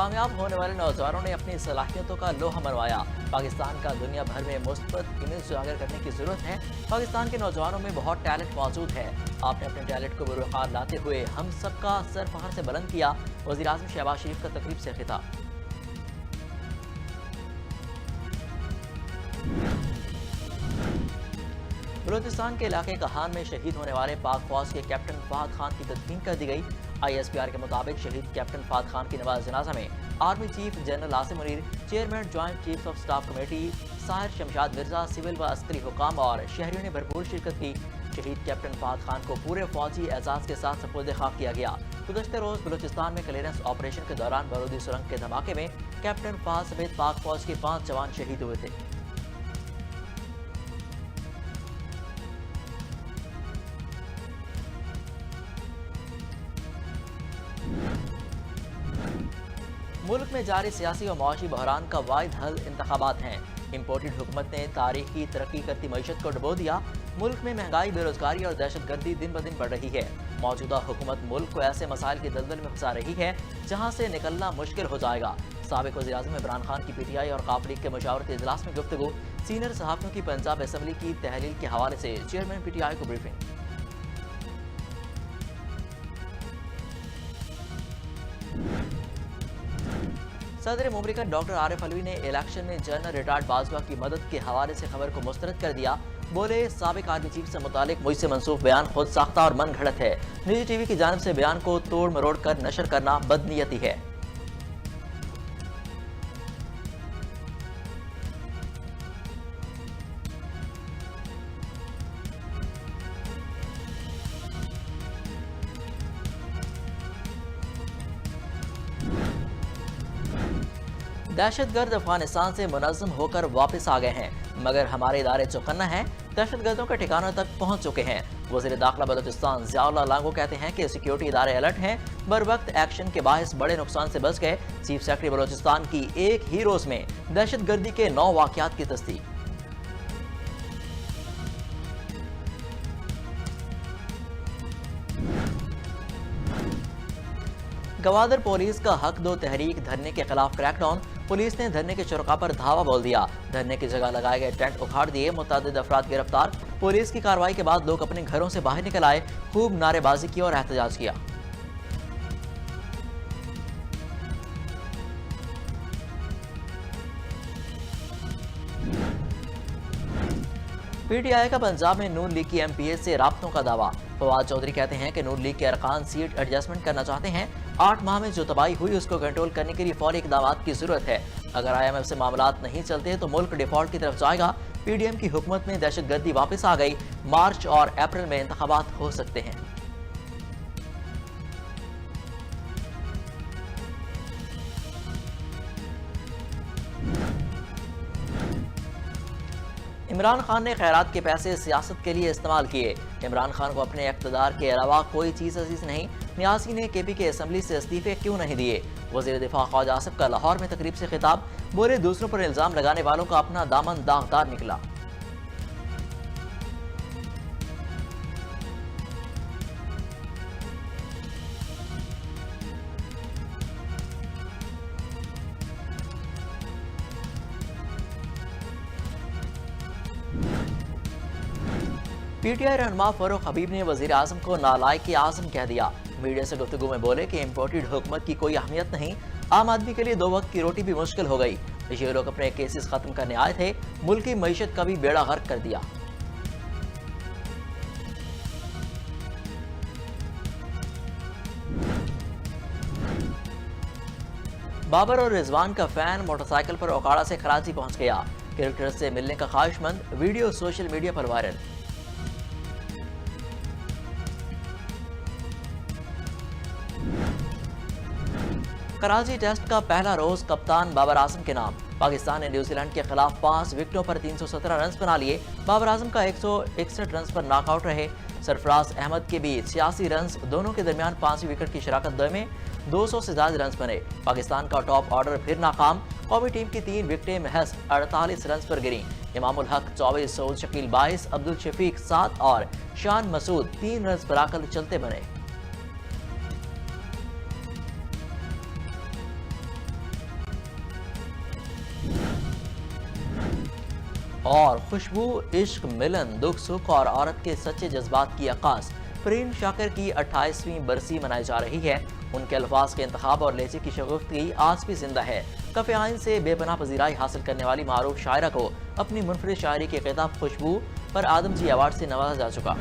कामयाब होने वाले नौजवानों ने अपनी सलाहियतों का लोहा मनवाया। पाकिस्तान का दुनिया भर में मुस्बत इमेज उजागर करने की जरूरत है। पाकिस्तान के नौजवानों में बहुत टैलेंट मौजूद है। आपने अपने टैलेंट को बुरुखार लाते हुए हम सबका सर फखर से बुलंद किया। वज़ीर आज़म शहबाज शरीफ का तकरीब से खिताब। बलूचिस्तान के इलाके कहान में शहीद होने वाले पाक फौज के कैप्टन फहद खान की तदफीन कर दी गई। ISPR के मुताबिक शहीद कैप्टन फहद खान की नमाज जनाजा में army chief general Asim Munir, chairman joint chiefs of staff committee Sahir Shamshad Mirza, civil व अस्करी हुकाम और शहरियों ने भरपूर शिरकत की। शहीद कैप्टन फहद खान को पूरे फौजी एजाज के साथ सपुर्द खाक किया गया। गुज़श्ता रोज बलूचिस्तान में क्लियरेंस ऑपरेशन के दौरान बारूदी सुरंग के धमाके में कैप्टन फहद समेत पाक फौज के 5 जवान शहीद हुए थे। मुल्क में जारी सियासी और माशी बहरान का वाहिद हल इंतखाबात हैं। इम्पोर्टेड हुकूमत ने तारीखी तरक्की करती मईशत को डुबो दिया। मुल्क में महंगाई, बेरोजगारी और दहशतगर्दी दिन ब दिन बढ़ रही है। मौजूदा हुकूमत मुल्क को ऐसे मसाइल की दलदल में फंसा रही है जहां से निकलना मुश्किल हो जाएगा। साबिक वज़ीर-ए-आज़म इमरान खान की PTI और काफ लीग के मुशावरती इजलास में गुफ्तगू। सीनियर सहाफ़ियों की पंजाब असम्बली की तहलील के हवाले से चेयरमैन PTI को ब्रीफिंग। सदर मुमलिकत डॉक्टर आरिफ अलवी ने इलेक्शन में जनरल रिटायर्ड बाजवा की मदद के हवाले से खबर को मुस्तरद कर दिया। बोले, साबिक आर्मी चीफ से मुतालिक मुझसे मंसूब बयान खुद साख्ता और मन घड़त है। निजी TV की जानिब से बयान को तोड़ मरोड़ कर नशर करना बदनीयती है। दहशतगर्द अफगानिस्तान से मुनज़्ज़म होकर वापस आ गए हैं, मगर हमारे इदारे चौकन्ना हैं, दहशतगर्दों के ठिकानों तक पहुंच चुके हैं। वज़ीर दाखिला बलूचिस्तान ज़ियाउल्लाह लांगो कहते हैं कि सिक्योरिटी इदारे अलर्ट हैं, बर वक्त एक्शन के बायस बड़े नुकसान से बच गए। चीफ सेक्रेटरी बलूचिस्तान की एक ही रोज में दहशतगर्दी के 9 वाक़यात की तस्दीक। गवादर पुलिस का हक दो तहरीक धरने के खिलाफ क्रैकडाउन। पुलिस ने धरने के शुरका पर धावा बोल दिया। धरने की जगह लगाए गए टेंट उखाड़ दिए। मुतअद्दिद अफराद गिरफ्तार। पुलिस की कार्रवाई के बाद लोग अपने घरों से बाहर निकल आए, खूब नारेबाजी की और एहतजाज किया। PTI का पंजाब में नून लीग की MPA से राब्तों का दावा। फवाद चौधरी कहते हैं कि नून लीग के अरकान सीट एडजस्टमेंट करना चाहते हैं। 8 माह में जो तबाही हुई उसको कंट्रोल करने के लिए फौरी इक़दाम की जरूरत है। अगर IMF से मामलात नहीं चलते तो मुल्क डिफॉल्ट की तरफ जाएगा। PDM की हुकूमत में दहशतगर्दी वापस आ गई। मार्च और अप्रैल में इंतखाबात हो सकते हैं। इमरान खान ने खैरात के पैसे सियासत के लिए इस्तेमाल किए। इमरान खान को अपने इक़्तिदार के अलावा कोई चीज़ अजीज नहीं। न्यासी ने KP के असम्बली से इस्तीफे क्यों नहीं दिए। वज़ीर दिफा ख्वाजा आसिफ का लाहौर में तकरीब से खिताब। बोले, दूसरों पर इल्ज़ाम लगाने वालों का अपना दामन दागदार निकला। PTI रहनुमा फारूक हबीब ने वज़ीर आज़म को नालायक आज़म कह दिया। मीडिया से गुफ्तगू में बोले कि इम्पोर्टेड हुकूमत की कोई अहमियत नहीं, आम आदमी के लिए 2 वक्त की रोटी भी मुश्किल हो गई। ये लोग अपने केसेस खत्म करने आए थे, मुल्क की मईशत का भी बेड़ा गर्क कर दिया। बाबर और रिजवान का फैन मोटरसाइकिल पर ओकाड़ा से कराची पहुंच गया। क्रिकेटर से मिलने का ख्वाहिशमंद, वीडियो सोशल मीडिया पर वायरल। कराची टेस्ट का पहला रोज कप्तान बाबर आजम के नाम। पाकिस्तान ने न्यूजीलैंड के खिलाफ 5 विकेटों पर 317 रन बना लिए। बाबर आजम का 161 रन पर नॉकआउट रहे। सरफराज अहमद के भी 86 रन, दोनों के दरमियान 5वीं विकेट की शराकत दो में 200 से ज्यादा रन बने। पाकिस्तान का टॉप ऑर्डर फिर नाकाम। कौमी टीम की 3 विकेटें महज 48 रन पर गिरी। इमामुल हक 24, सऊद शकील 22, अब्दुल शफीक 7 और शान मसूद 3 रन बनाकर चलते बने। और खुशबू, इश्क, मिलन, दुख सुख और औरत के सच्चे जज्बात की अक्कास फरीन शाकिर की 28वीं बरसी मनाई जा रही है। उनके अल्फाज के इंतखाब और लहजे की शगुफ्तगी आज भी जिंदा है। कफ़े आइन से बेपनाह पजीराई हासिल करने वाली मारूफ शायरा को अपनी मुनफरिद शायरी के खिताब खुशबू पर आदमजी अवार्ड से नवाजा जा चुका।